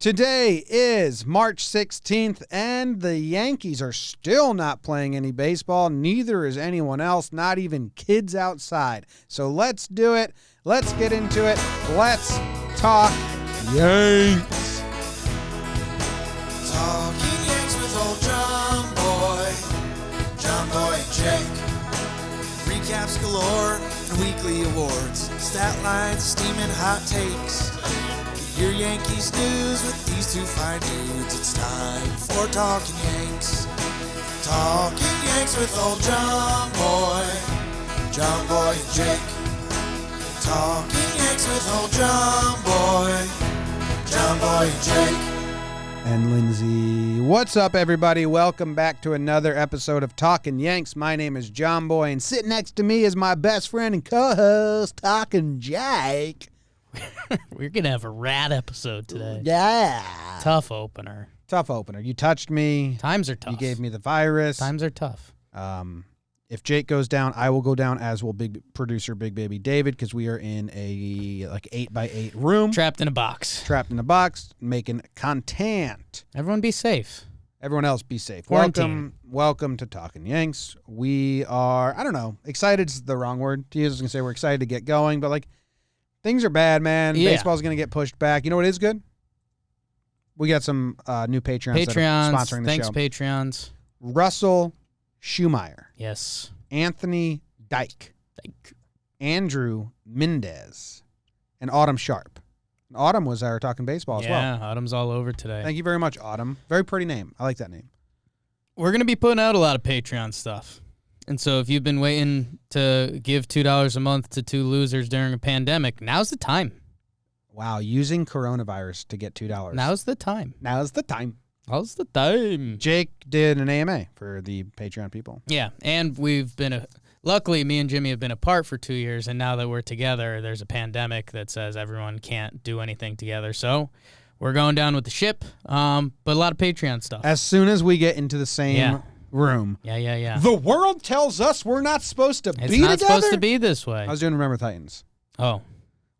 Today is March 16th, and the Yankees are still not playing any baseball. Neither is anyone else, not even kids outside. So let's do it. Let's get into it. Let's talk Yanks. Talking Yanks with old JOMBOY and Jake. Recaps galore and weekly awards. Stat lines, steaming hot takes. Your Yankees news with these two fine dudes. It's time for Talkin' Yanks. Talkin' Yanks with old JOMBOY and Jake. Talkin' Yanks with old JOMBOY and Jake. And Lindsay. What's up, everybody? Welcome back to another episode of Talkin' Yanks. My name is JOMBOY, and sitting next to me is my best friend and co-host, Talkin' Jake. We're going to have a rad episode today. Yeah. Tough opener. You touched me. Times are tough. You gave me the virus. Times are tough. If Jake goes down, I will go down, as will big producer Big Baby David, because we are in a 8x8 room. Trapped in a box. Making content. Everyone be safe. Everyone else be safe. Quarantine. Welcome to Talkin' Yanks. We are, I don't know, excited is the wrong word to use. I was going to say we're excited to get going, but things are bad, man. Yeah. Baseball's going to get pushed back. You know what is good? We got some new Patreons that are sponsoring the thanks, show. Patreons. Russell Schumeyer. Yes. Anthony Dyke. Andrew Mendez. And Autumn Sharp. And Autumn was our Talking Baseball as well. Yeah, Autumn's all over today. Thank you very much, Autumn. Very pretty name. I like that name. We're going to be putting out a lot of Patreon stuff. And so if you've been waiting to give $2 a month to two losers during a pandemic, now's the time. Wow, using coronavirus to get $2. Now's the time. Jake did an AMA for the Patreon people. Yeah, and luckily me and Jimmy have been apart for 2 years, and now that we're together, there's a pandemic that says everyone can't do anything together. So we're going down with the ship, but a lot of Patreon stuff. As soon as we get into the same room. Yeah. The world tells us we're not supposed to be together. It's not supposed to be this way. I was doing Remember Titans. Oh.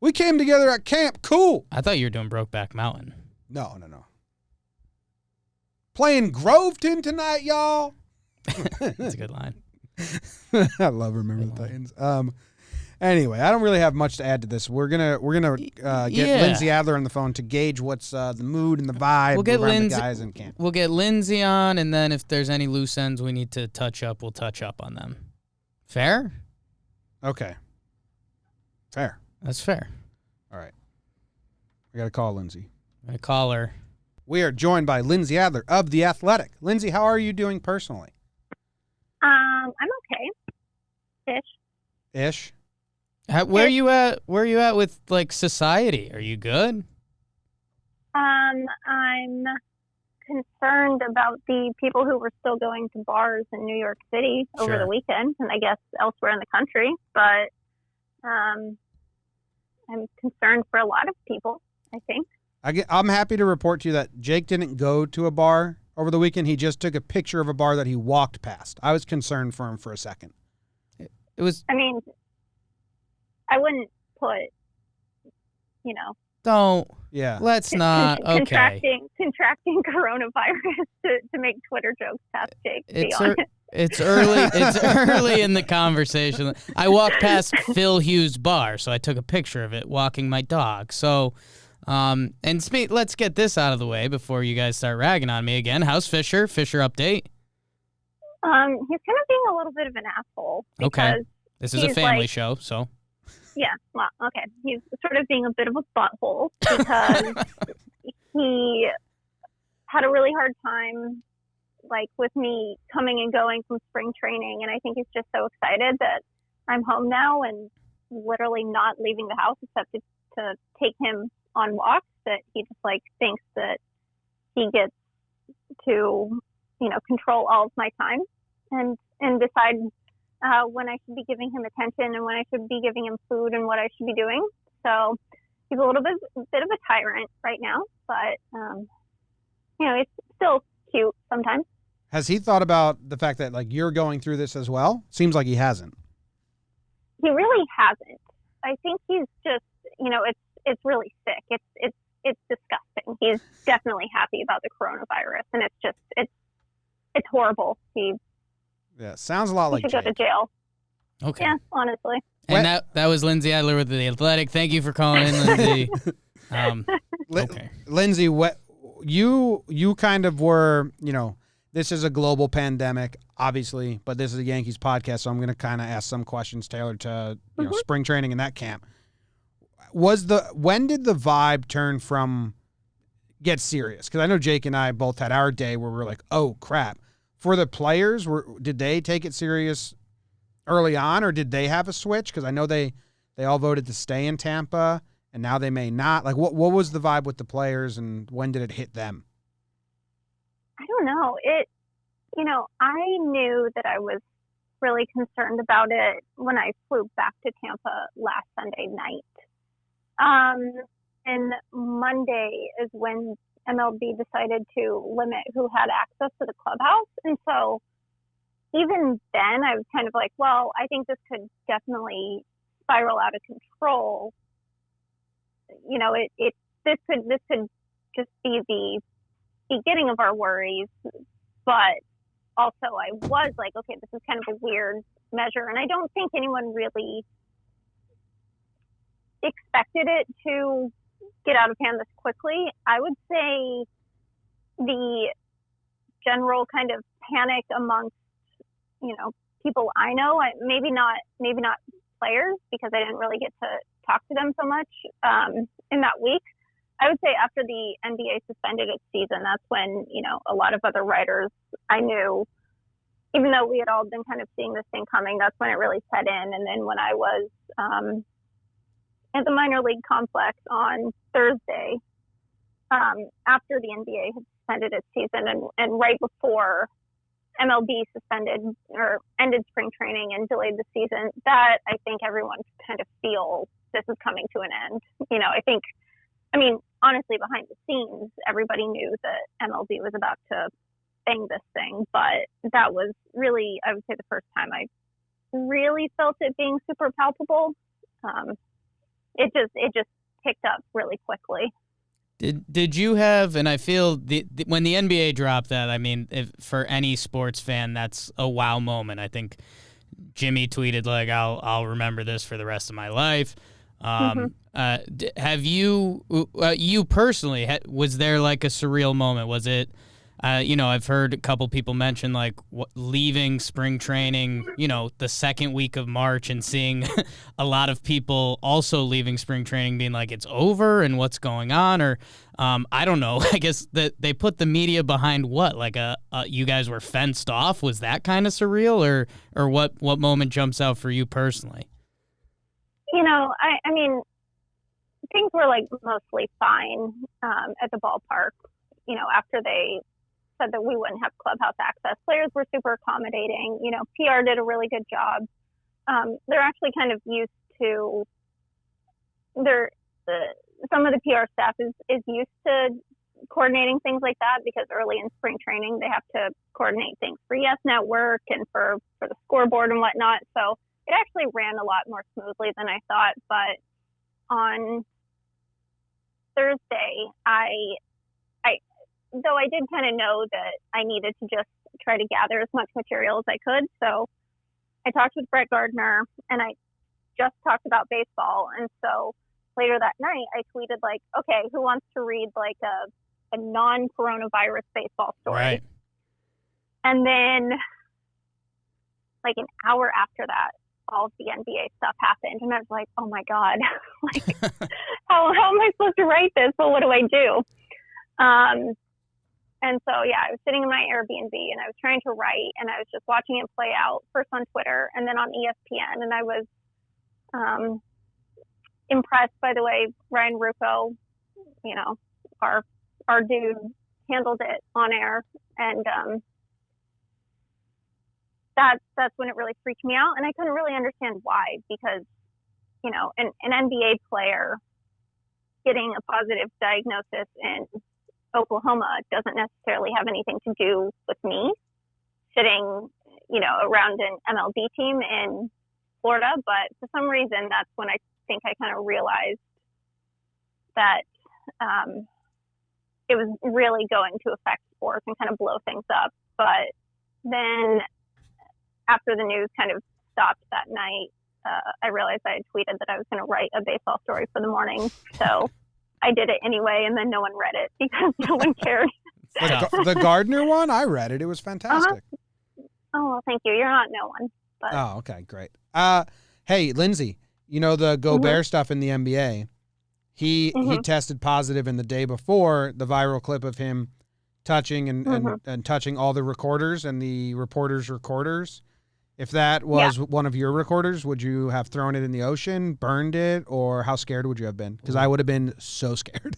We came together at camp. Cool. I thought you were doing Brokeback Mountain. No. Playing Groveton tonight, y'all. That's a good line. I love Remember the Titans. Anyway, I don't really have much to add to this. We're gonna get Lindsey Adler on the phone to gauge what's the mood and the vibe around the guys in camp. We'll get Lindsey on, and then if there's any loose ends we need to touch up, we'll touch up on them. Fair? Okay. Fair. That's fair. All right. We got to call Lindsey. I'm going to call her. We are joined by Lindsey Adler of The Athletic. Lindsey, how are you doing personally? I'm okay. Ish? Where are you at? Where are you at with society? Are you good? I'm concerned about the people who were still going to bars in New York City over the weekend, and I guess elsewhere in the country. But I'm concerned for a lot of people, I think. I'm happy to report to you that Jake didn't go to a bar over the weekend. He just took a picture of a bar that he walked past. I was concerned for him for a second. It was. I mean, I wouldn't put, Don't. Yeah. Let's not. Okay. Contracting coronavirus to make Twitter jokes past Jake. It's early. It's early in the conversation. I walked past Phil Hughes' bar, so I took a picture of it walking my dog. So, let's get this out of the way before you guys start ragging on me again. How's Fisher? Fisher update? He's kind of being a little bit of an asshole. Okay. This is a family show, so. Yeah, well, okay. He's sort of being a bit of a butthole because he had a really hard time, with me coming and going from spring training, and I think he's just so excited that I'm home now and literally not leaving the house except to take him on walks, that he just, thinks that he gets to, control all of my time and decide when I should be giving him attention and when I should be giving him food and what I should be doing. So he's a little bit of a tyrant right now, but it's still cute sometimes. Has he thought about the fact that you're going through this as well? Seems like he hasn't. He really hasn't. I think he's just, it's really sick. It's it's disgusting. He's definitely happy about the coronavirus, and it's horrible. Yeah, sounds a lot like should go to Jake. jail. Okay. Yeah, honestly. And that was Lindsay Adler with The Athletic. Thank you for calling in, Lindsay. Okay. Lindsay, you kind of were, this is a global pandemic, obviously, but this is a Yankees podcast, so I'm going to kind of ask some questions tailored to spring training in that camp. When did the vibe turn from get serious? Because I know Jake and I both had our day where we were like, oh crap. For the players, did they take it serious early on, or did they have a switch? Because I know they all voted to stay in Tampa, and now they may not. Like, what was the vibe with the players, and when did it hit them? I don't know. I knew that I was really concerned about it when I flew back to Tampa last Sunday night. And Monday is when MLB decided to limit who had access to the clubhouse. And so even then I was kind of like, well, I think this could definitely spiral out of control. This could just be the beginning of our worries. But also I was like, okay, this is kind of a weird measure. And I don't think anyone really expected it to get out of hand this quickly. I would say the general kind of panic amongst, people I know, maybe not players, because I didn't really get to talk to them so much in that week. I would say after the NBA suspended its season, that's when, a lot of other writers I knew, even though we had all been kind of seeing this thing coming, that's when it really set in. And then when I was at the minor league complex on Thursday, after the NBA had suspended its season and right before MLB suspended or ended spring training and delayed the season, that I think everyone could kind of feel this is coming to an end. Honestly, behind the scenes, everybody knew that MLB was about to bang this thing, but that was really, I would say, the first time I really felt it being super palpable. It just picked up really quickly. Did you have, and I feel when the NBA dropped that, if for any sports fan, that's a wow moment. I think Jimmy tweeted like, I'll remember this for the rest of my life. Have you personally, was there like a surreal moment? Was it, I've heard a couple people mention like leaving spring training, the second week of March, and seeing a lot of people also leaving spring training being like, it's over and what's going on, or I don't know. I guess that they put the media behind what, like you guys were fenced off. Was that kind of surreal, or what moment jumps out for you personally? Things were like mostly fine at the ballpark. After they said that we wouldn't have clubhouse access, players were super accommodating. PR did a really good job. They're actually kind of used to some of the PR staff is used to coordinating things like that, because early in spring training they have to coordinate things for Yes Network and for the scoreboard and whatnot. So it actually ran a lot more smoothly than I thought. But on Thursday, though I did kind of know that I needed to just try to gather as much material as I could. So I talked with Brett Gardner, and I just talked about baseball. And so later that night, I tweeted like, okay, who wants to read like a non-coronavirus baseball story? Right. And then like an hour after that, all of the NBA stuff happened. And I was like, oh my God, like how am I supposed to write this? But what do I do? And so, yeah, I was sitting in my Airbnb and I was trying to write, and I was just watching it play out, first on Twitter and then on ESPN. And I was impressed by the way Ryan Ruocco, our dude, handled it on air. And that's when it really freaked me out. And I couldn't really understand why, because, an NBA player getting a positive diagnosis in Oklahoma doesn't necessarily have anything to do with me sitting, around an MLB team in Florida. But for some reason, that's when I think I kind of realized that it was really going to affect sports and kind of blow things up. But then after the news kind of stopped that night, I realized I had tweeted that I was going to write a baseball story for the morning. So I did it anyway, and then no one read it because no one cared. The Gardner one, I read it. It was fantastic. Oh, well, thank you. You're not no one. But. Oh, okay, great. Hey, Lindsay, you know the Gobert stuff in the NBA? He tested positive, and the day before, the viral clip of him touching and touching all the recorders and the reporters' recorders. If that was one of your recorders, would you have thrown it in the ocean, burned it, or how scared would you have been? Because I would have been so scared.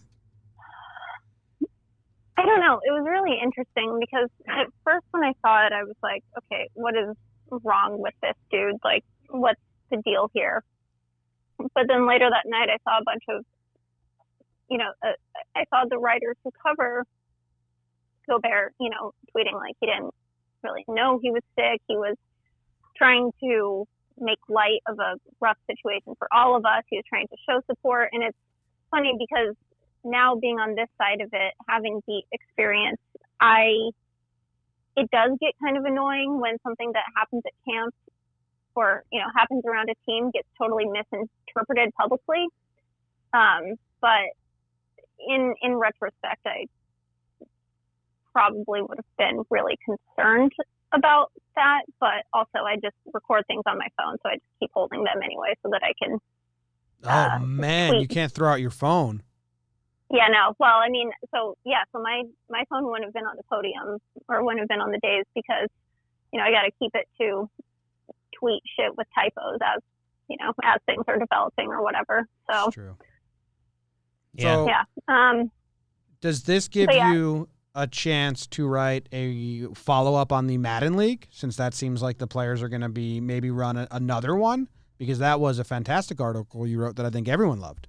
I don't know. It was really interesting because at first when I saw it, I was like, okay, what is wrong with this dude? Like, what's the deal here? But then later that night, I saw a bunch of, I saw the writers who cover Gobert, tweeting like he didn't really know he was sick. He was trying to make light of a rough situation for all of us. He was trying to show support. And it's funny because now being on this side of it, having the experience, it does get kind of annoying when something that happens at camp or, happens around a team gets totally misinterpreted publicly. But in retrospect, I probably would have been really concerned about that, but also I just record things on my phone, so I just keep holding them anyway so that I can oh man, tweet. You can't throw out your phone. Yeah, no. Well, I mean, so my phone wouldn't have been on the podium or wouldn't have been on the days because, I got to keep it to tweet shit with typos as things are developing or whatever. So that's true. Yeah. So, yeah. Does this give you a chance to write a follow-up on the Madden League, since that seems like the players are going to be maybe run another one? Because that was a fantastic article you wrote that I think everyone loved.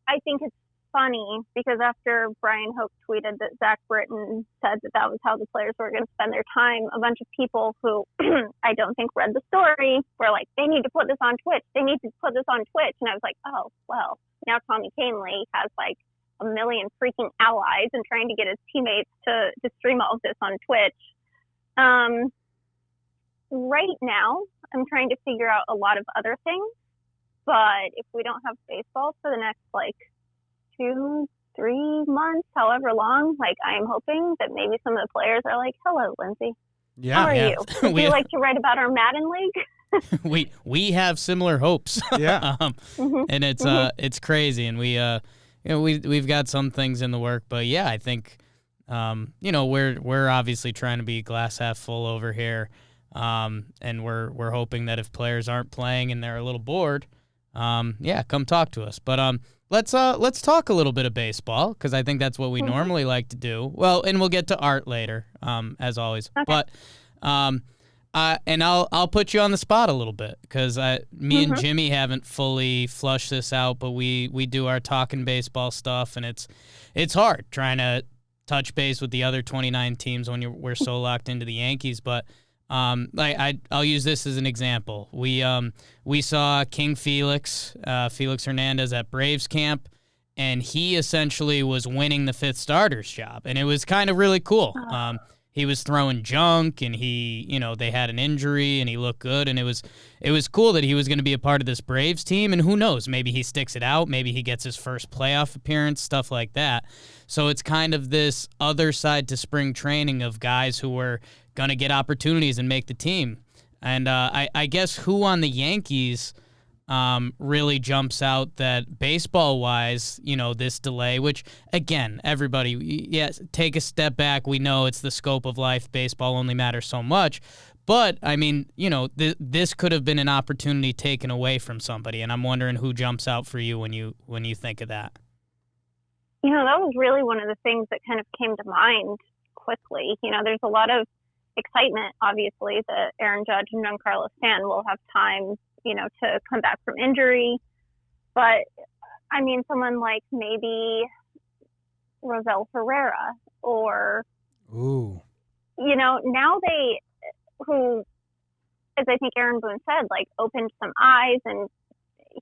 I think it's funny because after Brian Hope tweeted that Zach Britton said that was how the players were going to spend their time, a bunch of people who I don't think read the story were like, they need to put this on Twitch. They need to put this on Twitch. And I was like, oh, well, now Tommy Canley has like a million freaking allies and trying to get his teammates to stream all of this on Twitch. Right now, I'm trying to figure out a lot of other things. But if we don't have baseball for the next, 2-3 months, however long, I'm hoping that maybe some of the players are like, hello, Lindsay. Yeah. How are you? Would you like to write about our Madden League? we have similar hopes. Yeah. And it's crazy. And we've got some things in the work. But, yeah, I think, we're obviously trying to be glass half full over here. And we're hoping that if players aren't playing and they're a little bored, come talk to us. But let's talk a little bit of baseball because I think that's what we normally like to do. Well, and we'll get to art later, as always. Okay. But and I'll put you on the spot a little bit because me and Jimmy haven't fully flushed this out, but we do our talking baseball stuff, and it's hard trying to touch base with the other 29 teams when we're so locked into the Yankees, but. I'll use this as an example. We saw King Felix Hernandez at Braves camp, and he essentially was winning the fifth starter's job, and it was kind of really cool. He was throwing junk, and they had an injury, and he looked good, and it was cool that he was going to be a part of this Braves team, and who knows, maybe he sticks it out, maybe he gets his first playoff appearance, stuff like that. So it's kind of this other side to spring training of guys who were going to get opportunities and make the team. And I guess who on the Yankees really jumps out that baseball-wise, this delay, which, again, everybody, yes, take a step back. We know it's the scope of life. Baseball only matters so much. But, I mean, this could have been an opportunity taken away from somebody, and I'm wondering who jumps out for you when you think of that. That was really one of the things that kind of came to mind quickly. There's a lot of excitement, obviously, that Aaron Judge and Giancarlo Stanton will have time, to come back from injury. But, I mean, someone like maybe Rosel Ferreira or, now who, as I think Aaron Boone said, opened some eyes and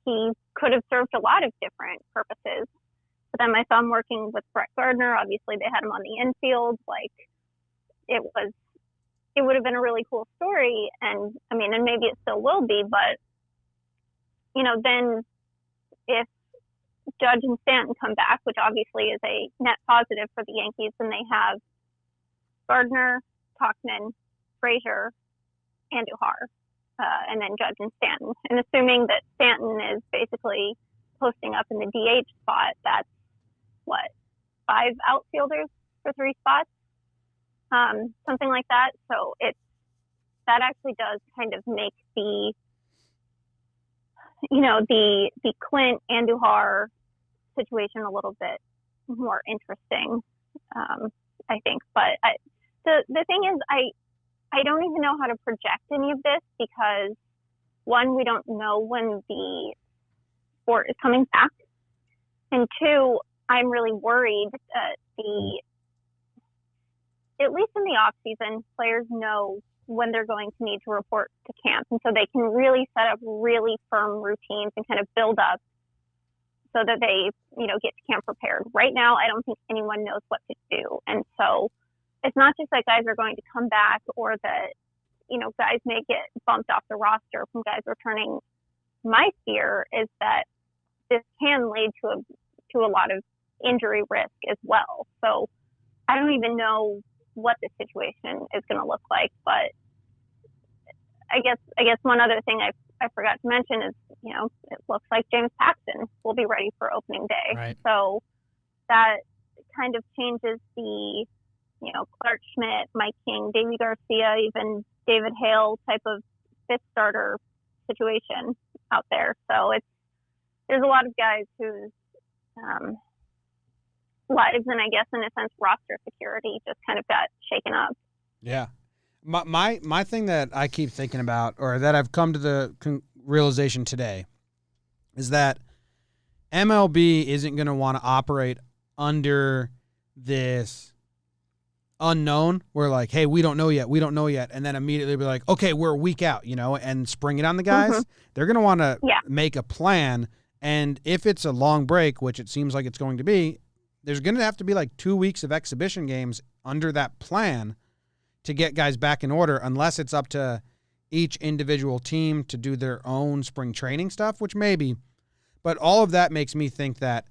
he could have served a lot of different purposes. But then I saw him working with Brett Gardner. Obviously, they had him on the infield. Like, it would have been a really cool story. And I mean, and maybe it still will be, but then if Judge and Stanton come back, which obviously is a net positive for the Yankees, and they have Gardner, Talkin, Frazier, Andujar, and then Judge and Stanton. And assuming that Stanton is basically posting up in the DH spot, that's what, 5 outfielders for 3 spots, something like that. So that actually does kind of make the Clint Andujar situation a little bit more interesting, I think. But the thing is, I don't even know how to project any of this because, one, we don't know when the sport is coming back, and 2, I'm really worried that at least in the off season, players know when they're going to need to report to camp, and so they can really set up really firm routines and kind of build up so that they get to camp prepared. Right now, I don't think anyone knows what to do, and so it's not just that guys are going to come back or that guys may get bumped off the roster from guys returning. My fear is that this can lead to a lot of injury risk as well. So I don't even know what the situation is going to look like, but I guess one other thing I forgot to mention is it looks like James Paxton will be ready for opening day. Right. So that kind of changes the Clark Schmidt, Mike King, Davey Garcia, even David Hale type of 5th starter situation out there. So there's a lot of guys whose lives and I guess in a sense roster security just kind of got shaken up. Yeah. My thing that I keep thinking about, or that I've come to the realization today, is that MLB isn't going to want to operate under this unknown. We're like, hey, we don't know yet, and then immediately be like, okay, we're a week out, and spring it on the guys. Mm-hmm. They're going to want to make a plan, and if it's a long break, which it seems like it's going to be, there's going to have to be like 2 weeks of exhibition games under that plan to get guys back in order, unless it's up to each individual team to do their own spring training stuff, which maybe, but all of that makes me think that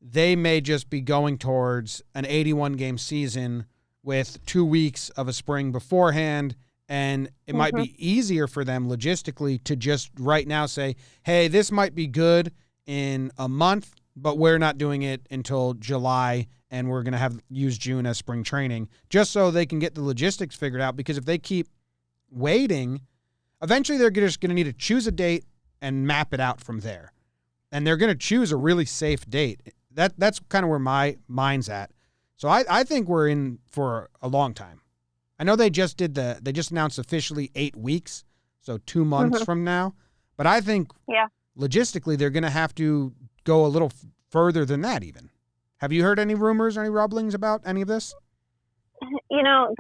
they may just be going towards an 81-game season with 2 weeks of a spring beforehand, and it might be easier for them logistically to just right now say, hey, this might be good in a month, but we're not doing it until July, and we're going to use June as spring training, just so they can get the logistics figured out, because if they keep waiting, eventually they're just going to need to choose a date and map it out from there. And they're going to choose a really safe date. That's kind of where my mind's at. So I think we're in for a long time. I know they just announced officially 8 weeks, so 2 months from now. But I think logistically they're going to have to go a little further than that even. Have you heard any rumors or any rumblings about any of this? The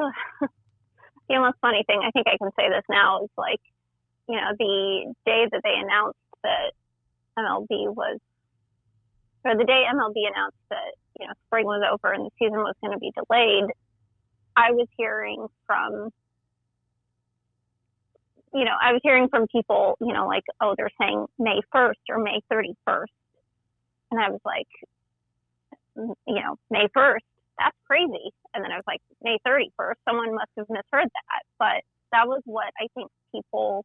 most funny thing, I think I can say this now, is like, the day that they announced that the day MLB announced that, spring was over and the season was going to be delayed, I was hearing from people, like, oh, they're saying May 1st or May 31st. And I was like, May 1st, that's crazy. And then I was like, May 31st, someone must have misheard that. But that was what I think people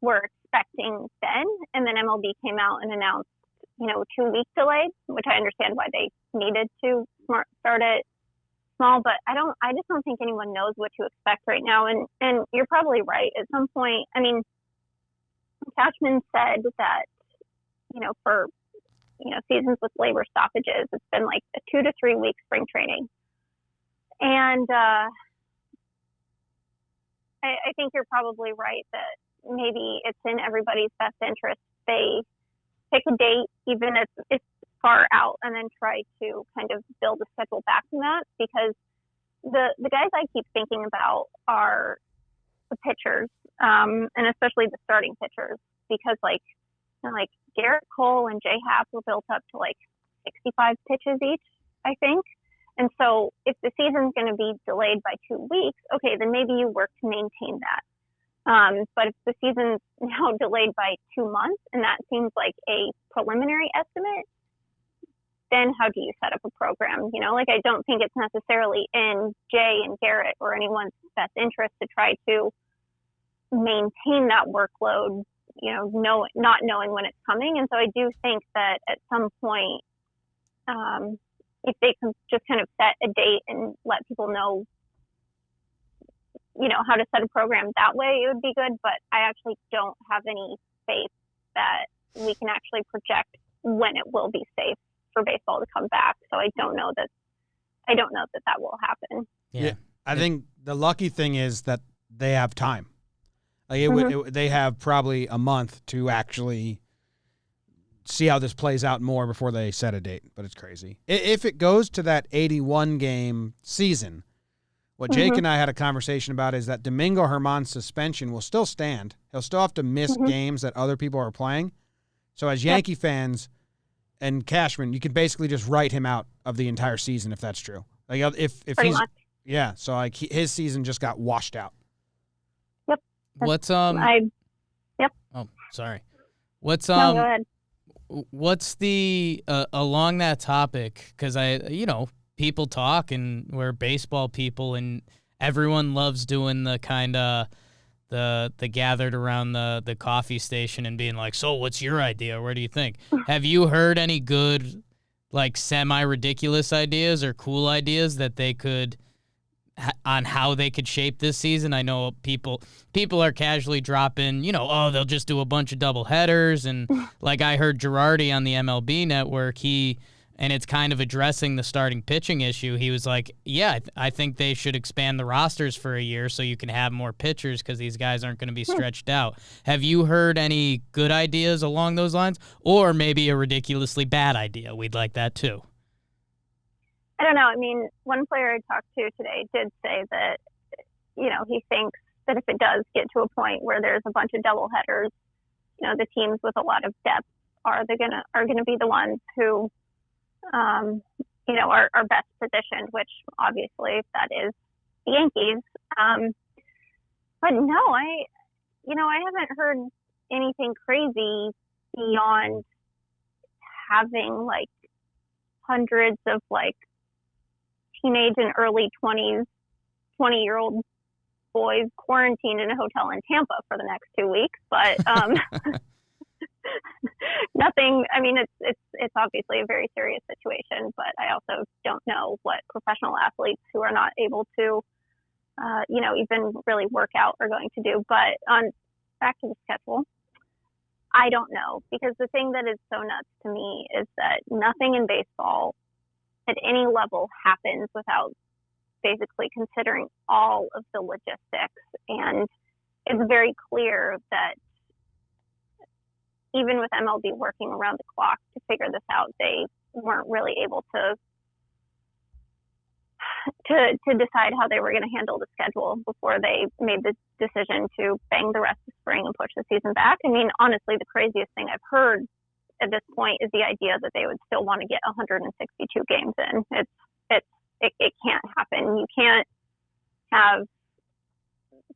were expecting then. And then MLB came out and announced, 2-week delay, which I understand why they needed to start it small. But I just don't think anyone knows what to expect right now. And you're probably right. At some point, I mean, Cashman said that, for seasons with labor stoppages, it's been like a 2 to 3 week spring training. And I think you're probably right that maybe it's in everybody's best interest. They pick a date, even if it's far out, and then try to kind of build a schedule back from that, because the guys I keep thinking about are the pitchers, and especially the starting pitchers, because like And like Garrett Cole and Jay Happ were built up to like 65 pitches each, I think. And so if the season's going to be delayed by 2 weeks, okay, then maybe you work to maintain that. But if the season's now delayed by 2 months, and that seems like a preliminary estimate, then how do you set up a program? You know, like I don't think it's necessarily in Jay and Garrett or anyone's best interest to try to maintain that workload, you know, not knowing when it's coming. And so I do think that at some point, if they can just kind of set a date and let people know, you know, how to set a program that way, it would be good. But I actually don't have any faith that we can actually project when it will be safe for baseball to come back. So I don't know that that will happen. Yeah. I think the lucky thing is that they have time. Like they have probably a month to actually see how this plays out more before they set a date, but it's crazy. If it goes to that 81 game season, what Jake and I had a conversation about is that Domingo Germán's suspension will still stand. He'll still have to miss games that other people are playing. So as Yankee fans and Cashman, you can basically just write him out of the entire season if that's true. Like if Pretty he's much. Yeah, so like his season just got washed out. Yep. What's Yep. Oh, sorry. What's No, go ahead. What's the along that topic? Because people talk and we're baseball people and everyone loves doing the kind of the gathered around the coffee station and being like, so what's your idea? Where do you think? Have you heard any good, like semi-ridiculous ideas or cool ideas that they could on how they could shape this season? I know people are casually dropping, they'll just do a bunch of double headers. And like I heard Girardi on the MLB network, and it's kind of addressing the starting pitching issue. He was like, yeah, I think they should expand the rosters for a year so you can have more pitchers because these guys aren't going to be stretched out. Have you heard any good ideas along those lines, or maybe a ridiculously bad idea? We'd like that too. I don't know. I mean, one player I talked to today did say that, he thinks that if it does get to a point where there's a bunch of double headers, the teams with a lot of depth are gonna be the ones who, are best positioned, which obviously that is the Yankees. But no, I haven't heard anything crazy beyond having like hundreds of like teenage and early 20-year-old boys quarantined in a hotel in Tampa for the next 2 weeks. But nothing. I mean, it's obviously a very serious situation, but I also don't know what professional athletes who are not able to, even really work out are going to do. But back to the schedule, I don't know, because the thing that is so nuts to me is that nothing in baseball at any level happens without basically considering all of the logistics. And it's very clear that even with MLB working around the clock to figure this out, they weren't really able to decide how they were going to handle the schedule before they made the decision to bang the rest of spring and push the season back. I mean, honestly, the craziest thing I've heard at this point is the idea that they would still want to get 162 games in. It can't happen. You can't have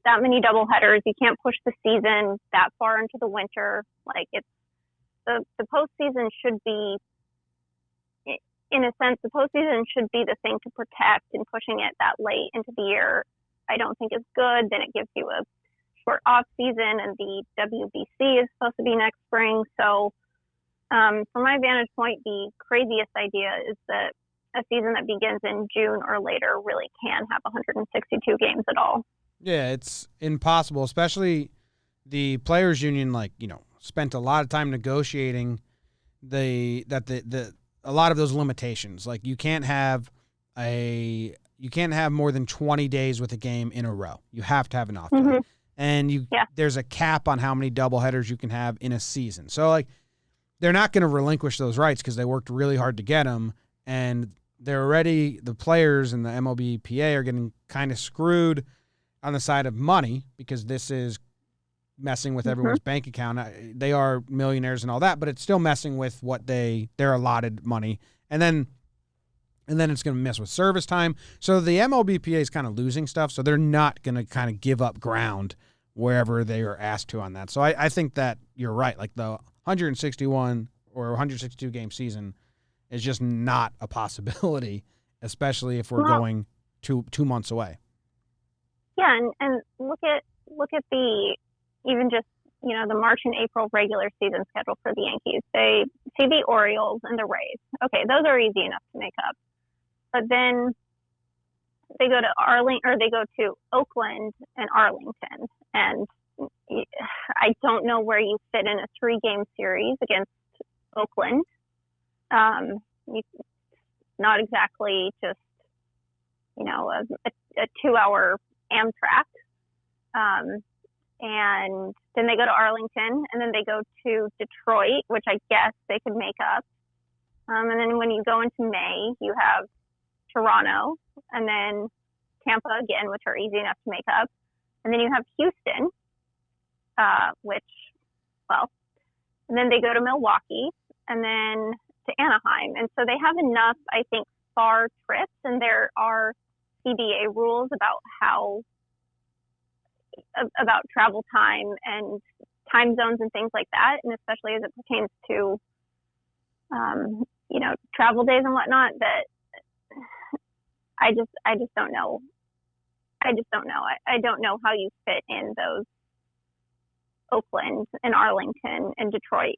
that many doubleheaders. You can't push the season that far into the winter. Like the postseason should be, in a sense, the postseason should be the thing to protect, and pushing it that late into the year, I don't think is good. Then it gives you a short off season, and the WBC is supposed to be next spring. So from my vantage point, the craziest idea is that a season that begins in June or later really can have 162 games at all. Yeah, it's impossible, especially the players union, spent a lot of time negotiating a lot of those limitations. Like you can't have more than 20 days with a game in a row. You have to have an off day. And there's a cap on how many doubleheaders you can have in a season. So they're not going to relinquish those rights because they worked really hard to get them, and the players and the MLBPA are getting kind of screwed on the side of money, because this is, messing with everyone's bank account. They are millionaires and all that, but it's still messing with what their allotted money. And then it's going to mess with service time. So the MLBPA is kind of losing stuff, so they're not going to kind of give up ground wherever they are asked to on that. So I think that you're right. Like the 161 or 162 game season is just not a possibility, especially if we're going 2 months away. Yeah, and look at the even just the March and April regular season schedule for the Yankees. They see the Orioles and the Rays. Okay, those are easy enough to make up. But then they go to Oakland and Arlington, and I don't know where you fit in a 3-game series against Oakland. Not exactly just a 2-hour Amtrak. And then they go to Arlington, and then they go to Detroit, which I guess they could make up. And then when you go into May, you have Toronto, and then Tampa again, which are easy enough to make up. And then you have Houston, and then they go to Milwaukee, and then to Anaheim. And so they have enough, I think, far trips, and there are CBA rules about travel time and time zones and things like that, and especially as it pertains to travel days and whatnot, that I just don't know. I don't know how you fit in those Oakland and Arlington and Detroit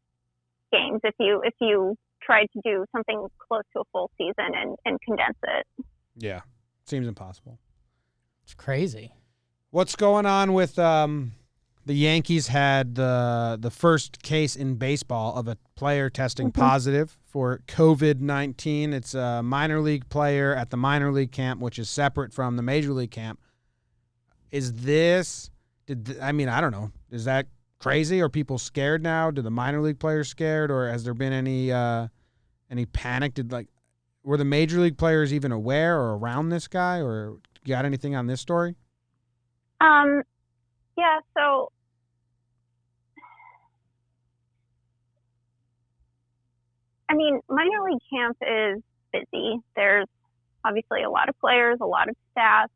games if you tried to do something close to a full season and condense it. Yeah, seems impossible. It's crazy. What's going on with the Yankees had the first case in baseball of a player testing positive for COVID-19. It's a minor league player at the minor league camp, which is separate from the major league camp. I don't know. Is that crazy? Are people scared now? Do the minor league players scared, or has there been any panic? Were the major league players even aware or around this guy, or you got anything on this story? Yeah, so minor league camp is busy. There's obviously a lot of players, a lot of staff,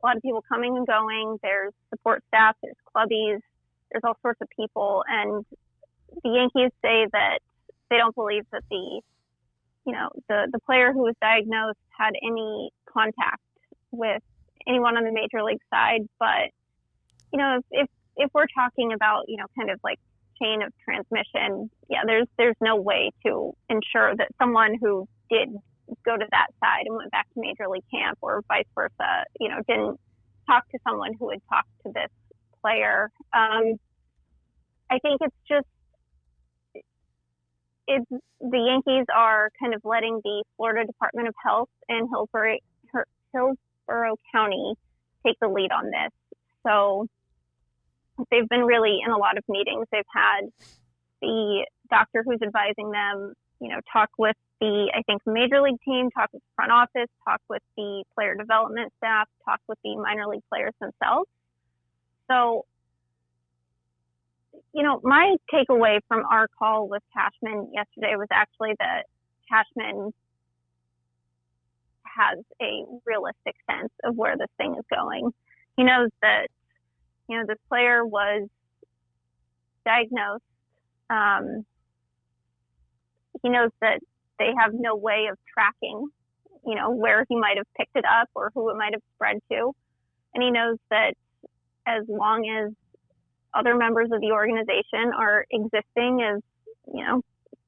a lot of people coming and going. There's support staff, there's clubbies, there's all sorts of people. And the Yankees say that they don't believe that the player who was diagnosed had any contact with anyone on the major league side. But, if we're talking about, kind of like chain of transmission, yeah, there's no way to ensure that someone who did go to that side and went back to major league camp or vice versa, didn't talk to someone who had talked to this player. I think the Yankees are kind of letting the Florida Department of Health and Hillsborough County take the lead on this. So they've been really in a lot of meetings. They've had the doctor who's advising them, talk with the, I think, major league team, talk with the front office, talk with the player development staff, talk with the minor league players themselves. So, my takeaway from our call with Cashman yesterday was actually that Cashman has a realistic sense of where this thing is going. He knows that, this player was diagnosed. He knows that they have no way of tracking, where he might have picked it up or who it might have spread to. And he knows that as long as other members of the organization are existing as,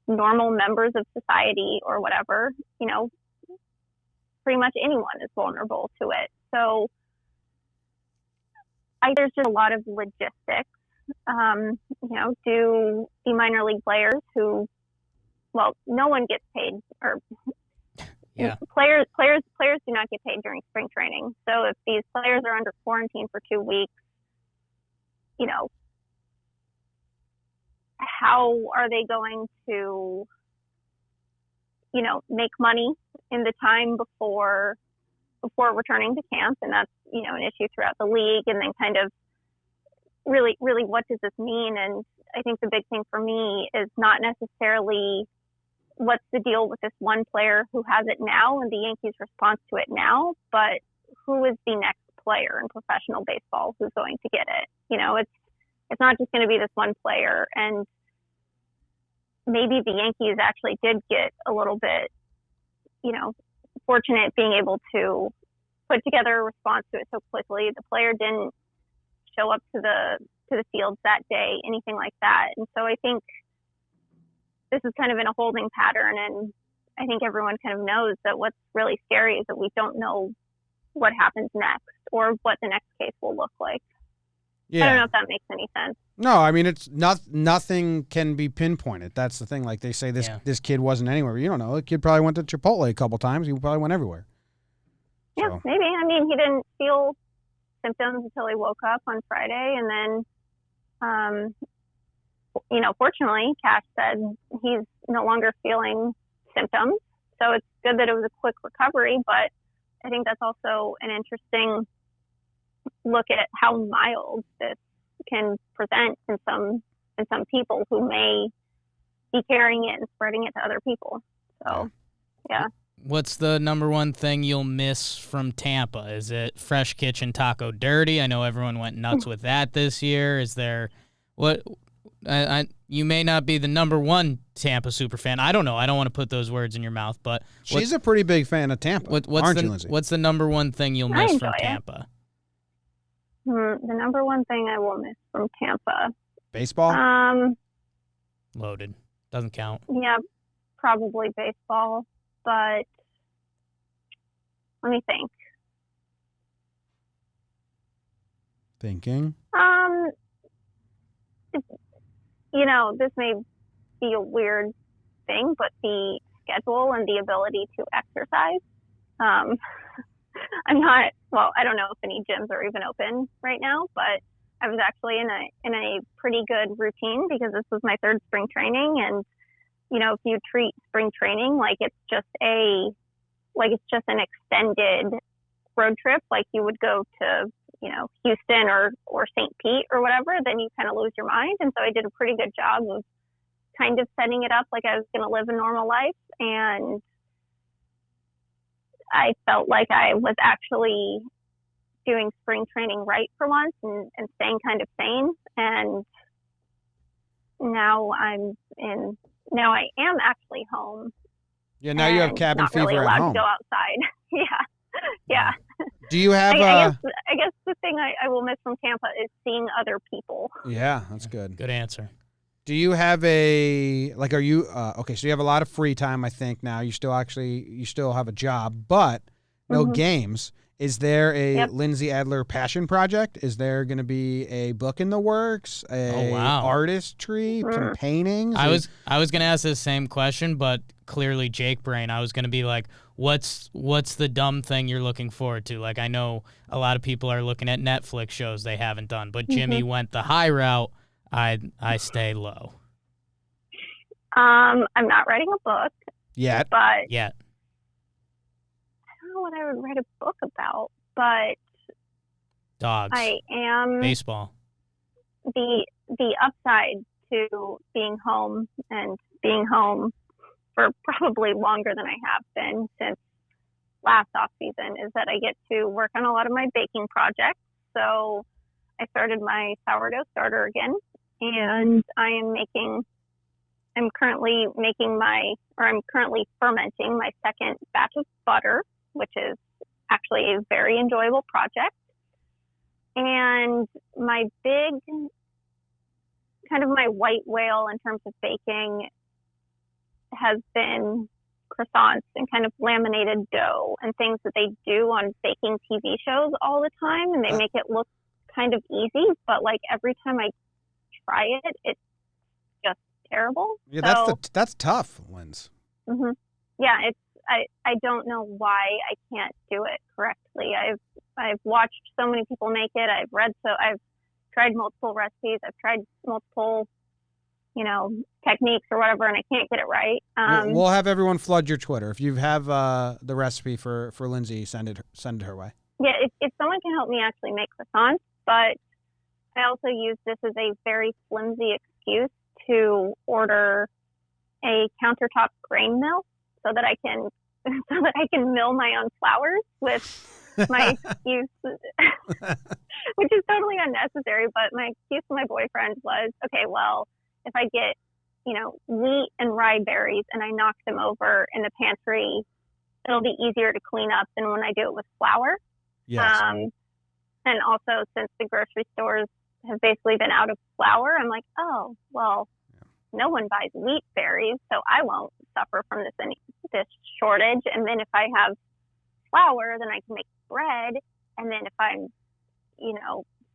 normal members of society or whatever, pretty much anyone is vulnerable to it. So there's just a lot of logistics. Do the minor league players who, no one gets paid, or players do not get paid during spring training. So if these players are under quarantine for 2 weeks, how are they going to, make money in the time before returning to camp? And that's, an issue throughout the league. And then kind of really, really, what does this mean? And I think the big thing for me is not necessarily what's the deal with this one player who has it now and the Yankees' response to it now, but who is the next player in professional baseball who's going to get it? It's not just going to be this one player. And maybe the Yankees actually did get a little bit, fortunate being able to put together a response to it so quickly. The player didn't show up to the fields that day, anything like that. And so I think this is kind of in a holding pattern. And I think everyone kind of knows that what's really scary is that we don't know what happens next or what the next case will look like. Yeah. I don't know if that makes any sense. No, I mean, it's nothing can be pinpointed. That's the thing. Like they say, this kid wasn't anywhere. You don't know. The kid probably went to Chipotle a couple times. He probably went everywhere. Yeah, So. maybe. I mean, he didn't feel symptoms until he woke up on Friday. And then, fortunately, Cash said he's no longer feeling symptoms. So it's good that it was a quick recovery. But I think that's also an interesting look at how mild this can present in some people who may be carrying it and spreading it to other people. So, yeah. What's the number one thing you'll miss from Tampa? Is it Fresh Kitchen Taco Dirty? I know everyone went nuts with that this year. Is there what? You may not be the number one Tampa super fan. I don't know. I don't want to put those words in your mouth, but She's a pretty big fan of Tampa. Aren't you, Lindsay? What's the number one thing you'll miss from Tampa? The number one thing I will miss from Tampa. Baseball? Loaded. Doesn't count. Yeah, probably baseball. But let me think. Thinking? This may be a weird thing, but the schedule and the ability to exercise. I don't know if any gyms are even open right now, but I was actually in a pretty good routine because this was my third spring training. And, if you treat spring training like it's just an extended road trip, like you would go to, Houston or St. Pete or whatever, then you kind of lose your mind. And so I did a pretty good job of kind of setting it up like I was going to live a normal life. And I felt like I was actually doing spring training right for once and staying kind of sane. And now I am actually home. Yeah, now you have cabin not fever really at allowed home. to go outside. Yeah. Do you have I guess the thing I will miss from Tampa is seeing other people. Yeah, that's good. Good answer. Do you have are you, okay, so you have a lot of free time, I think, now. You still have a job, but no games. Is there a Lindsay Adler passion project? Is there going to be a book in the works? Artistry, some paintings? I was going to ask the same question, but clearly Jake brain. I was going to be like, what's the dumb thing you're looking forward to? Like, I know a lot of people are looking at Netflix shows they haven't done, but Jimmy went the high route. I stay low. I'm not writing a book yet. But yet. I don't know what I would write a book about, but dogs. I am baseball. The upside to being home and being home for probably longer than I have been since last off season is that I get to work on a lot of my baking projects. So I started my sourdough starter again, and I'm currently fermenting my second batch of butter, which is actually a very enjoyable project. And my big, kind of my white whale in terms of baking has been croissants and kind of laminated dough and things that they do on baking TV shows all the time. And they make it look kind of easy, but like every time I try it, it's just terrible. Yeah, that's tough, Linz. Mm-hmm. Yeah, I don't know why I can't do it correctly. I've watched so many people make it. I've tried multiple recipes. I've tried multiple, techniques or whatever, and I can't get it right. We'll have everyone flood your Twitter. If you have the recipe for Lindsay, send it her way. Yeah, if someone can help me actually make croissants, but I also use this as a very flimsy excuse to order a countertop grain mill so that I can mill my own flours with my excuse, which is totally unnecessary. But my excuse to my boyfriend was, okay, well, if I get, wheat and rye berries and I knock them over in the pantry, it'll be easier to clean up than when I do it with flour. Yes. And also, since the grocery stores have basically been out of flour, I'm like, oh, well, no one buys wheat berries, so I won't suffer from this shortage. And then if I have flour, then I can make bread. And then if I'm,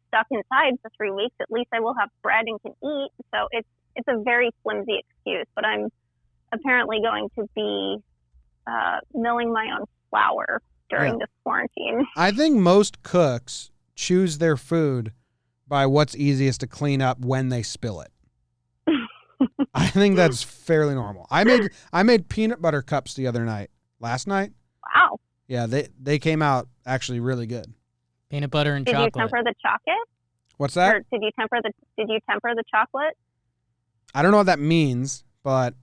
stuck inside for 3 weeks, at least I will have bread and can eat. So it's a very flimsy excuse, but I'm apparently going to be milling my own flour during this quarantine. I think most cooks choose their food by what's easiest to clean up when they spill it. I think that's fairly normal. I made peanut butter cups the other night. Last night. Wow. Yeah, they came out actually really good. Peanut butter and Did chocolate. you temper the chocolate? What's that? Or did you temper the chocolate? I don't know what that means, but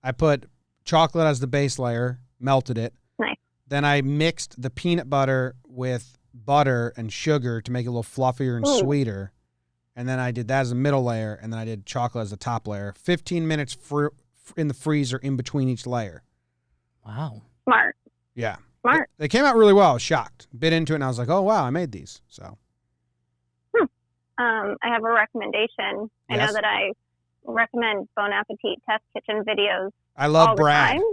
I put chocolate as the base layer, melted it. Nice. Then I mixed the peanut butter with butter and sugar to make it a little fluffier and sweeter. And then I did that as a middle layer, and then I did chocolate as the top layer. 15 minutes in the freezer in between each layer. Wow. Smart. Yeah. Smart. They came out really well. I was shocked. Bit into it, and I was like, oh, wow, I made these. So. I have a recommendation. I Yes? know that I recommend Bon Appetit Test Kitchen videos. I love all the Brad. time.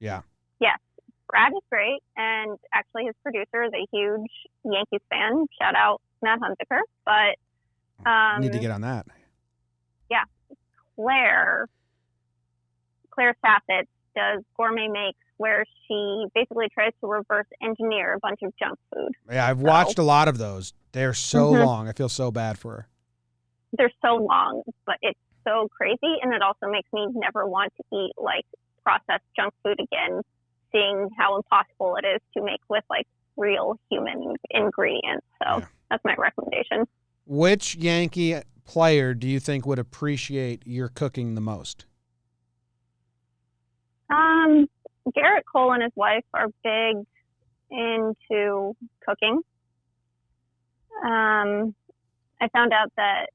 Yeah. Yes. Brad is great, and actually his producer is a huge Yankees fan. Shout out Matt Hunziker. But Need to get on that. yeah, Claire Saffett does gourmet makes where she basically tries to reverse engineer a bunch of junk food. Yeah, I've watched a lot of those. They're so long. I feel so bad for her. They're so long, but it's so crazy, and it also makes me never want to eat like processed junk food again, seeing how impossible it is to make with like real human ingredients. So that's my recommendation. Which Yankee player do you think would appreciate your cooking the most? Garrett Cole and his wife are big into cooking. I found out that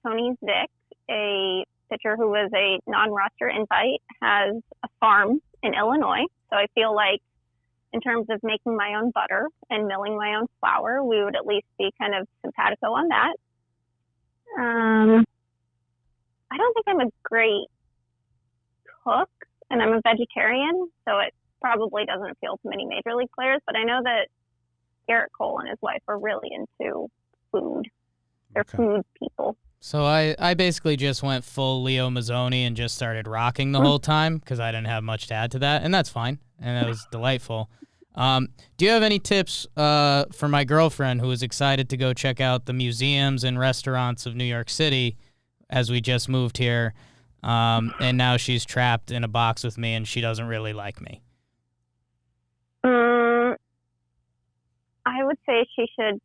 Tony Zick, a pitcher who was a non-roster invite, has a farm in Illinois. So I feel like in terms of making my own butter and milling my own flour, we would at least be kind of simpatico on that. I don't think I'm a great cook, and I'm a vegetarian, so it probably doesn't appeal to many major league players, but I know that Garrett Cole and his wife are really into food. They're food people. So I basically just went full Leo Mazzoni and just started rocking the whole time because I didn't have much to add to that, and that's fine, and that was delightful. Do you have any tips for my girlfriend who is excited to go check out the museums and restaurants of New York City as we just moved here, and now she's trapped in a box with me and she doesn't really like me? I would say she should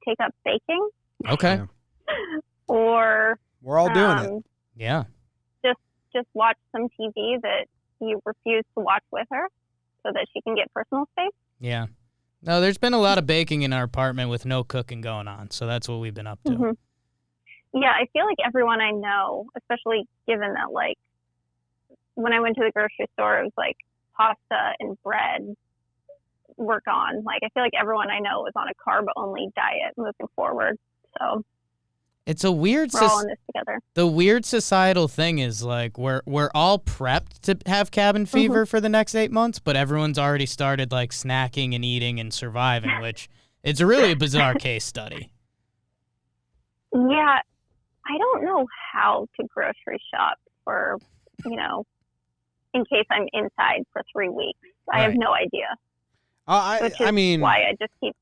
take up baking. Okay. Or we're all doing it. Yeah. Just watch some TV that you refuse to watch with her so that she can get personal space. Yeah. No, there's been a lot of baking in our apartment with no cooking going on, so that's what we've been up to. Mm-hmm. Yeah, I feel like everyone I know, especially given that, like, when I went to the grocery store, it was like pasta and bread were gone. Like, I feel like everyone I know is on a carb-only diet moving forward. So it's a weird. We're all in this together. The weird societal thing is like we're all prepped to have cabin fever for the next 8 months, but everyone's already started like snacking and eating and surviving, which it's a really bizarre case study. Yeah, I don't know how to grocery shop for, in case I'm inside for 3 weeks. I have no idea. I mean, why I just keep,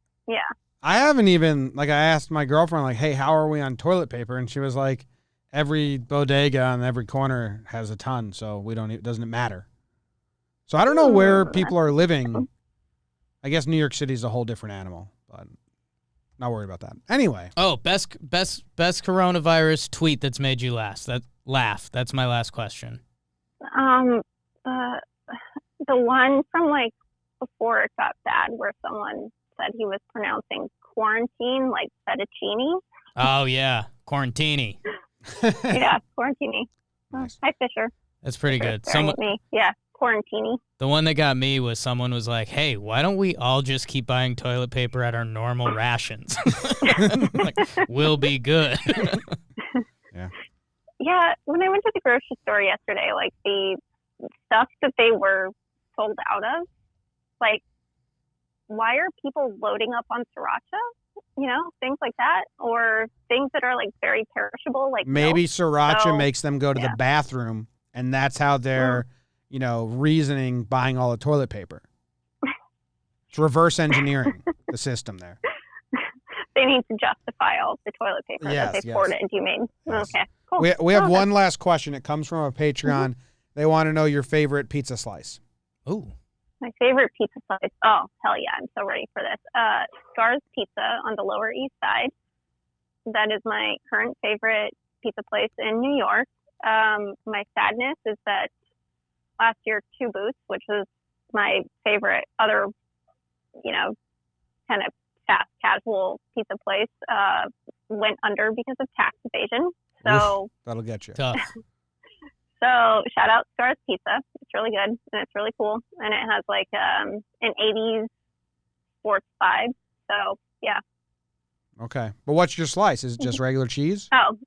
I haven't even, like, I asked my girlfriend, like, hey, how are we on toilet paper? And she was like, every bodega on every corner has a ton, so doesn't it matter? So I don't know where people are living. I guess New York City is a whole different animal. But Not worried about that. Anyway. Oh, best coronavirus tweet that's made you laugh. That's my last question. The one from like before it got bad, where someone said he was pronouncing quarantine like fettuccine. Oh yeah, quarantini. Yeah, quarantini. Nice. Hi, Fisher. That's pretty good. Staring at me. Yeah, quarantini. The one that got me was someone was like, "Hey, why don't we all just keep buying toilet paper at our normal rations? Like, we'll be good." Yeah. Yeah, when I went to the grocery store yesterday, like the stuff that they were sold out of, like, why are people loading up on sriracha? You know, things like that, or things that are like very perishable, like Maybe milk. sriracha So, makes them go to the bathroom, and that's how they're, reasoning buying all the toilet paper. It's reverse engineering the system there. They need to justify all the toilet paper that they poured into you made. Yes. Okay, cool. We have one last question. It comes from a Patreon. They want to know your favorite pizza slice. Ooh. My favorite pizza slice. Oh, hell yeah. I'm so ready for this. Scar's Pizza on the Lower East Side. That is my current favorite pizza place in New York. My sadness is that last year, Two Boots, which was my favorite other, kind of fast casual pizza place, went under because of tax evasion. So that'll get you. Tough. So shout out Scar's Pizza. It's really good and it's really cool. And it has like an 80s sports vibe. So yeah. Okay. But what's your slice? Is it just regular cheese? Oh,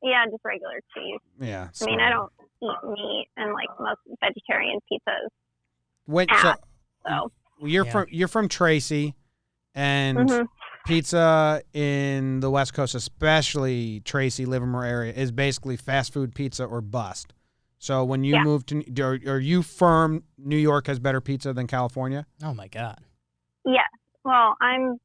yeah, just regular cheese. Yeah. I mean, I don't eat meat and like most vegetarian pizzas. So you're from Tracy, and pizza in the West Coast, especially Tracy, Livermore area, is basically fast food pizza or bust. So when you moved to, are you firm New York has better pizza than California? Oh my God. Yes. Well, I'm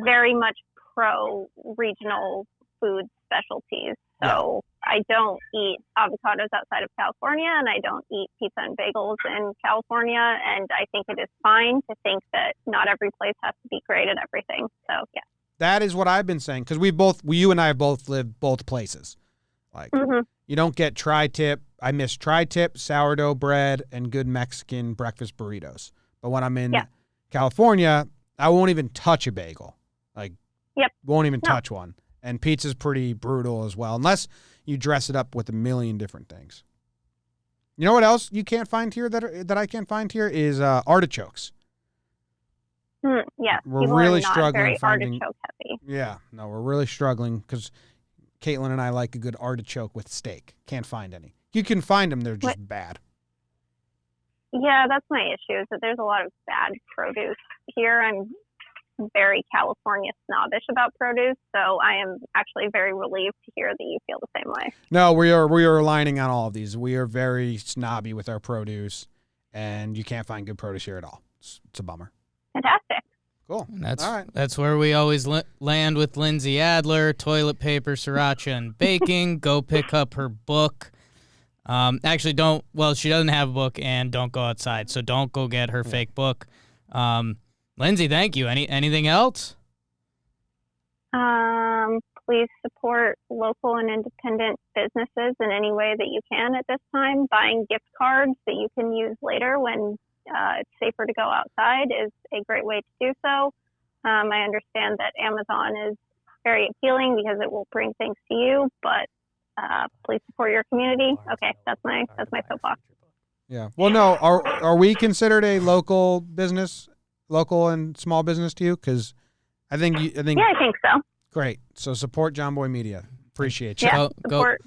very much pro regional food specialties. So I don't eat avocados outside of California, and I don't eat pizza and bagels in California. And I think it is fine to think that not every place has to be great at everything. So yeah. That is what I've been saying, because you and I both live both places. Like, you don't get tri-tip. I miss tri-tip, sourdough bread, and good Mexican breakfast burritos. But when I'm in California, I won't even touch a bagel. Like, won't even touch one. And pizza's pretty brutal as well, unless you dress it up with a million different things. You know what else you can't find here that I can't find here is artichokes. Yeah, we're really not struggling very finding. artichoke heavy. Yeah, no, we're really struggling because Caitlin and I like a good artichoke with steak. Can't find any. You can find them; they're just bad. Yeah, that's my issue. Is that there's a lot of bad produce here. I'm very California snobbish about produce, so I am actually very relieved to hear that you feel the same way. No, we are aligning on all of these. We are very snobby with our produce, and you can't find good produce here at all. It's a bummer. Fantastic. Cool. That's where we always land with Lindsay Adler, toilet paper, sriracha, and baking. Go pick up her book. Actually, she doesn't have a book, and don't go outside, so don't go get her fake book. Lindsay, thank you. Anything else? Please support local and independent businesses in any way that you can at this time. Buying gift cards that you can use later when it's safer to go outside is a great way to do so. I understand that Amazon is very appealing because it will bring things to you, but please support your community. Okay, that's my soapbox. Yeah. Well, no. Are we considered a local and small business to you? Because I think. Yeah, I think so. Great. So support JOMBOY Media. Appreciate you. Yeah, support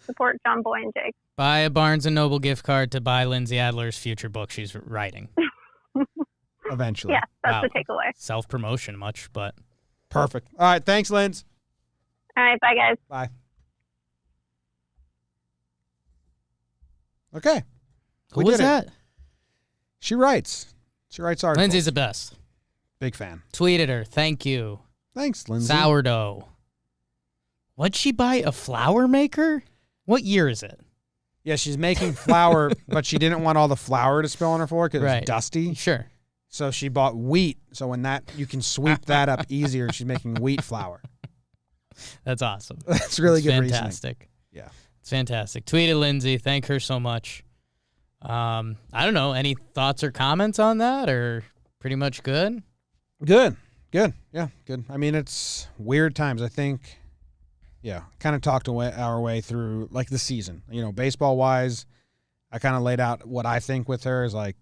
JOMBOY and Jake. Buy a Barnes & Noble gift card to buy Lindsay Adler's future book she's writing. Eventually. Yeah, that's the takeaway. Self-promotion much, but. Perfect. All right. Thanks, Linz. All right. Bye, guys. Bye. Okay. Who was that? She writes articles. Lindsay's the best. Big fan. Tweeted her. Thank you. Thanks, Lindsay. Sourdough. What'd she buy? A flour maker? What year is it? Yeah, she's making flour, but she didn't want all the flour to spill on her floor because it's dusty. Sure. So she bought wheat. So when that you can sweep that up easier, she's making wheat flour. That's awesome. That's really good fantastic. reasoning. Yeah. It's fantastic. Tweet at Lindsay. Thank her so much. I don't know. Any thoughts or comments on that, or pretty much good? Good. Yeah, good. I mean, it's weird times. I think, kind of talked our way through, like, the season. Baseball-wise, I kind of laid out what I think with her is, like,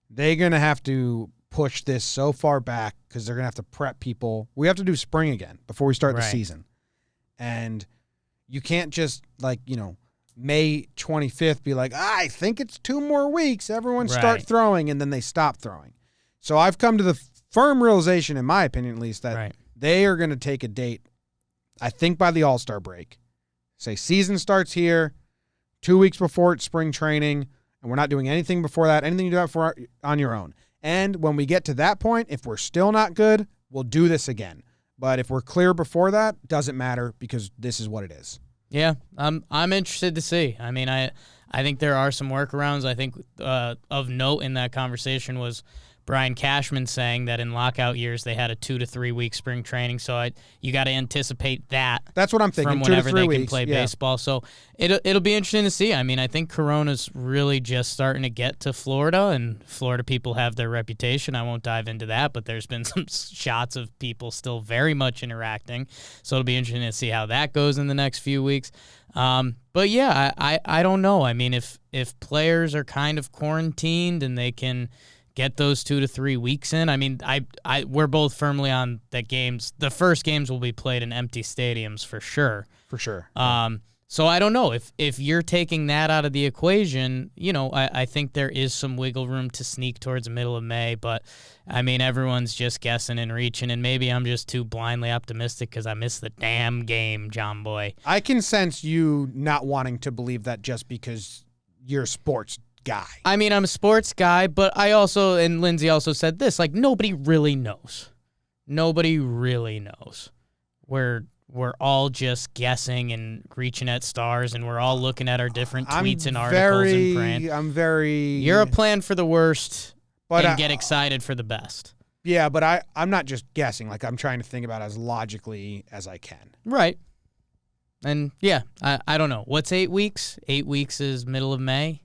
they're going to have to push this so far back because they're going to have to prep people. We have to do spring again before we start the season. And you can't just, May 25th be like, I think it's 2 more weeks. Everyone start throwing, and then they stop throwing. So I've come to the firm realization, in my opinion at least, that they are going to take a date, I think by the All-Star break. Say season starts here, 2 weeks before it's spring training, and we're not doing anything before that. Anything you do that for on your own. And when we get to that point, if we're still not good, we'll do this again. But if we're clear before that, doesn't matter because this is what it is. Yeah, I'm interested to see. I mean, I think there are some workarounds. I think of note in that conversation was Brian Cashman saying that in lockout years they had a 2 to 3 week spring training. So you got to anticipate that. That's what I'm thinking. From 2 to 3 whenever they weeks. can play baseball. So it'll be interesting to see. I mean, I think Corona's really just starting to get to Florida, and Florida people have their reputation. I won't dive into that, but there's been some shots of people still very much interacting. So it'll be interesting to see how that goes in the next few weeks. But yeah, I don't know. I mean, if players are kind of quarantined and they can get those 2 to 3 weeks in. I mean, we're both firmly on that the first games will be played in empty stadiums for sure. For sure. So I don't know if you're taking that out of the equation, I think there is some wiggle room to sneak towards the middle of May, but I mean, everyone's just guessing and reaching, and maybe I'm just too blindly optimistic because I missed the damn game, JOMBOY. I can sense you not wanting to believe that just because you're a sports guy. I mean, I'm a sports guy, but I also, and Lindsay also said this, like, nobody really knows. Nobody really knows. We're all just guessing and reaching at stars, and we're all looking at our different tweets and articles and praying. You're a plan for the worst and get excited for the best. Yeah, but I'm not just guessing. Like, I'm trying to think about it as logically as I can. Right. And, yeah, I don't know. What's 8 weeks? 8 weeks is middle of May.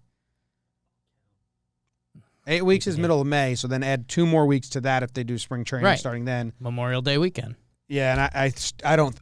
8 weeks is middle of May, so then add 2 more weeks to that if they do spring training starting then. Memorial Day weekend. Yeah, and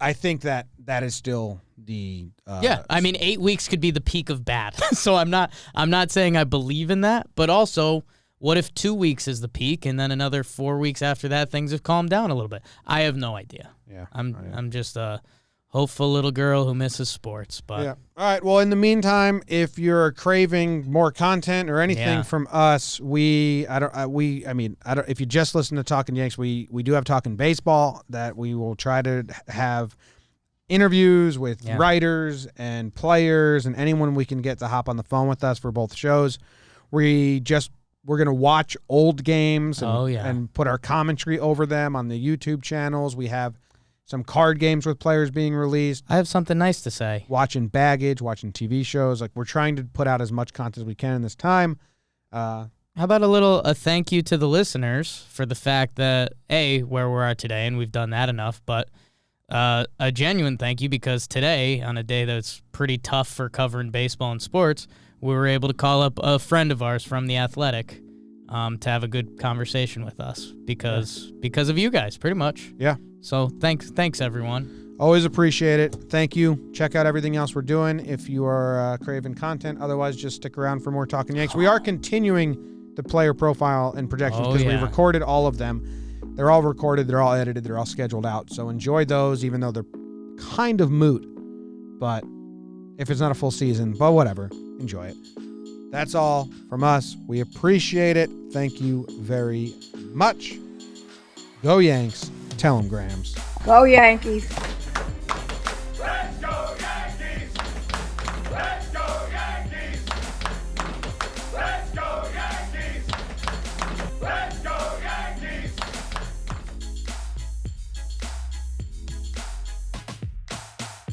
I think that is still the I mean 8 weeks could be the peak of bad. So I'm not saying I believe in that, but also what if 2 weeks is the peak and then another 4 weeks after that things have calmed down a little bit? I have no idea. Yeah. I'm just a hopeful little girl who misses sports, but yeah. All right. Well, in the meantime, if you're craving more content or anything from us, if you just listen to Talkin Yanks, we do have Talkin Baseball that we will try to have interviews with writers and players and anyone we can get to hop on the phone with us for both shows. We're going to watch old games and put our commentary over them on the YouTube channels. We have some card games with players being released. I have something nice to say. Watching baggage, watching TV shows. Like, we're trying to put out as much content as we can in this time. How about a thank you to the listeners for the fact that, where we are today, and we've done that enough, but a genuine thank you because today, on a day that's pretty tough for covering baseball and sports, we were able to call up a friend of ours from The Athletic to have a good conversation with us because of you guys, pretty much. Yeah. So thanks everyone. Always appreciate it. Thank you. Check out everything else we're doing if you are craving content. Otherwise, just stick around for more Talkin Yanks. We are continuing the player profile and projections because we recorded all of them. They're all recorded. They're all edited. They're all scheduled out. So enjoy those, even though they're kind of moot. But if it's not a full season, but whatever, enjoy it. That's all from us. We appreciate it. Thank you very much. Go Yanks. Tell 'em, Grams. Go Yankees.